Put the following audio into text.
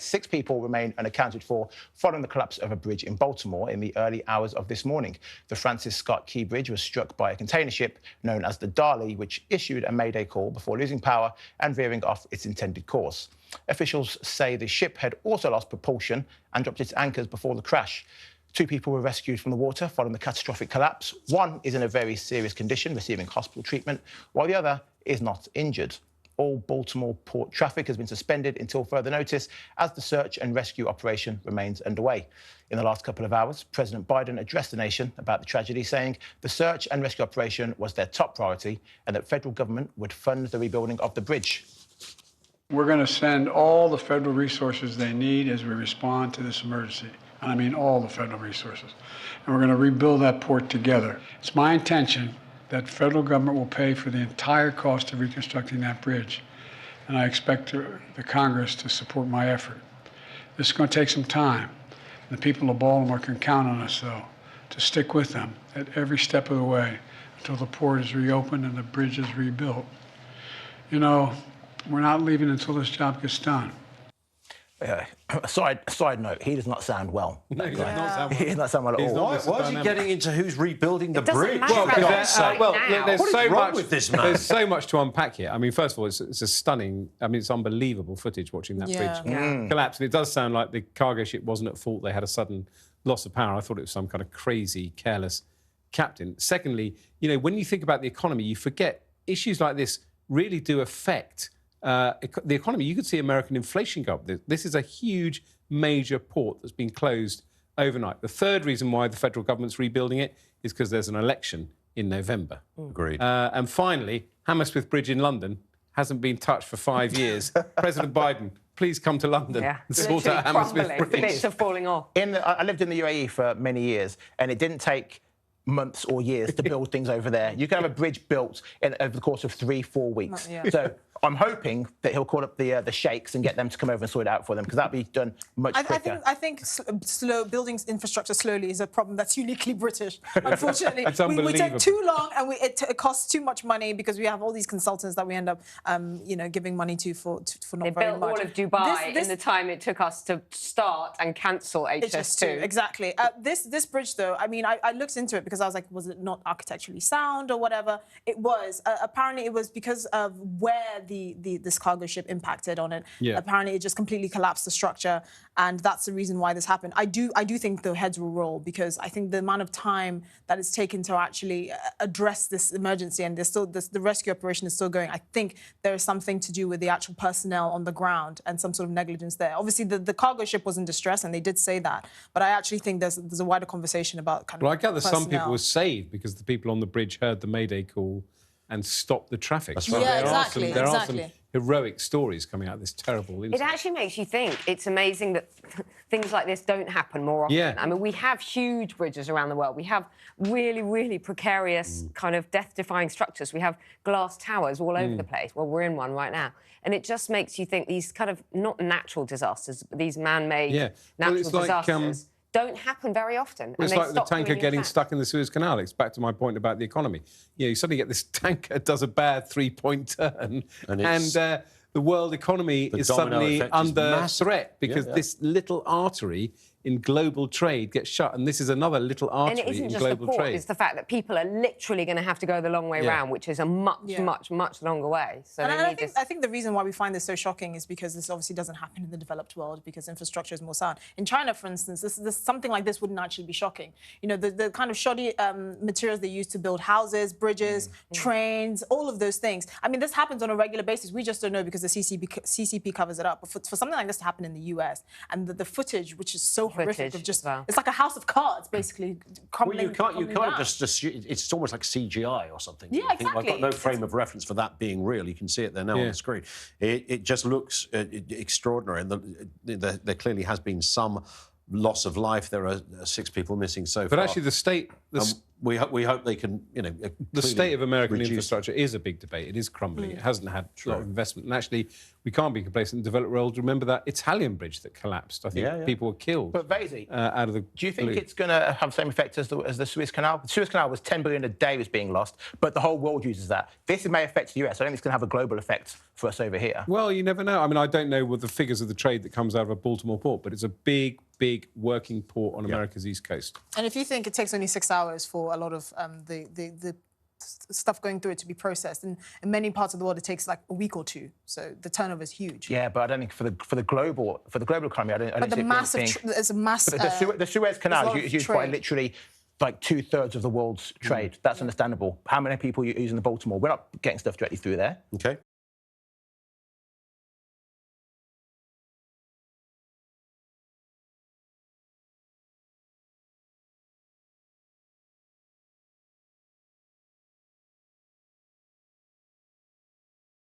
6 people remain unaccounted for following the collapse of a bridge in Baltimore in the early hours of this morning. The Francis Scott Key Bridge was struck by a container ship known as the Dali, which issued a mayday call before losing power and veering off its intended course. Officials say the ship had also lost propulsion and dropped its anchors before the crash. 2 people were rescued from the water following the catastrophic collapse. One is in a very serious condition, receiving hospital treatment, while the other is not injured. All Baltimore port traffic has been suspended until further notice as the search and rescue operation remains underway. In the last couple of hours, President Biden addressed the nation about the tragedy, saying the search and rescue operation was their top priority and that federal government would fund the rebuilding of the bridge. We're going to send all the federal resources they need as we respond to this emergency. And I mean all the federal resources. And we're going to rebuild that port together. It's my intention that federal government will pay for the entire cost of reconstructing that bridge. And I expect the Congress to support my effort. This is going to take some time. The people of Baltimore can count on us, though, to stick with them at every step of the way until the port is reopened and the bridge is rebuilt. You know, we're not leaving until this job gets done. Side note, he does not sound well. No, he does not sound well. He does not sound well at all. Why is he getting into who's rebuilding the bridge? There's so much to unpack here. I mean, first of all, it's a stunning, it's unbelievable footage watching that bridge collapse. And it does sound like the cargo ship wasn't at fault. They had a sudden loss of power. I thought it was some kind of crazy, careless captain. Secondly, you know, when you think about the economy, you forget issues like this really do affect the economy. You could see American inflation go up. This is a huge, major port that's been closed overnight. The third reason why the federal government's rebuilding it is because there's an election in November. Agreed. And finally, Hammersmith Bridge in London hasn't been touched for 5 years. President Biden, please come to London and sort out Hammersmith Bridge. Bits are falling off. I lived in the UAE for many years, and it didn't take months or years to build things over there. You can have a bridge built over the course of 3-4 weeks. So I'm hoping that he'll call up the sheikhs and get them to come over and sort it out for them, because that'll be done much quicker. I think slow building infrastructure slowly is a problem that's uniquely British. Unfortunately, It's we take unbelievable. too long, and it costs too much money because we have all these consultants that we end up, giving money to for not very much. They built all of Dubai in the time it took us to start and cancel HS2. Exactly. This bridge, though, I mean, I looked into it because I was like, was it not architecturally sound or whatever? It was. Apparently, it was because of where this cargo ship impacted on it. Apparently, it just completely collapsed the structure, and that's the reason why this happened. I do think the heads will roll, because I think the amount of time that it's taken to actually address this emergency, and there's still the rescue operation is still going. I think there is something to do with the actual personnel on the ground and some sort of negligence there. Obviously, the cargo ship was in distress, and they did say that, but I actually think there's a wider conversation about kind of. Well, I gather personnel. some people were saved because the people on the bridge heard the mayday call and stopped the traffic. That's right. Yeah, There are some heroic stories coming out of this terrible incident. It actually makes you think it's amazing that things like this don't happen more often. Yeah. I mean, we have huge bridges around the world. We have really, really precarious kind of death-defying structures. We have glass towers all over the place. Well, we're in one right now. And it just makes you think these kind of, not natural disasters, but these man-made natural disasters don't happen very often. Well, it's like the tanker getting stuck in the Suez Canal. It's back to my point about the economy. You suddenly get this tanker does a bad 3-point turn, and the world economy is suddenly under threat because this little artery in global trade gets shut, and this is another little artery in global trade. And it isn't just the port, it's the fact that people are literally going to have to go the long way round, which is a much longer way. So and I think the reason why we find this so shocking is because this obviously doesn't happen in the developed world, because infrastructure is more sound. In China, for instance, something like this wouldn't actually be shocking. You know, the kind of shoddy materials they use to build houses, bridges, trains, all of those things. I mean, this happens on a regular basis. We just don't know because the CCP covers it up. But for something like this to happen in the US, and the footage, which is so horrific, of just it's like a house of cards, basically. Well, you can't just assume it's almost like CGI or something. Yeah, exactly. I've got no frame of reference for that being real. You can see it there now on the screen. It just looks extraordinary, and there clearly has been some loss of life. There are 6 people missing so far. But actually, the we hope they can, the state of American reduce. infrastructure is a big debate. It is crumbling. It hasn't had a lot of investment. And actually, we can't be complacent in the developed world. Remember that Italian bridge that collapsed? I think people were killed. But Vaizey, out of the do you think it's going to have the same effect as the Suez Canal? The Suez Canal was 10 billion a day was being lost, but the whole world uses that. This may affect the US. I don't think it's going to have a global effect for us over here. Well, you never know. I mean, I don't know what the figures of the trade that comes out of a Baltimore port, but it's a big working port on America's East Coast. And if you think it takes only 6 hours for a lot of the stuff going through it to be processed, and in many parts of the world it takes like a week or two, so the turnover is huge. Yeah, but I don't think for the global economy, I don't. But the massive, there's a massive. The Suez Canal is used by literally like 2/3 of the world's trade. That's understandable. How many people are using the Baltimore? We're not getting stuff directly through there. Okay.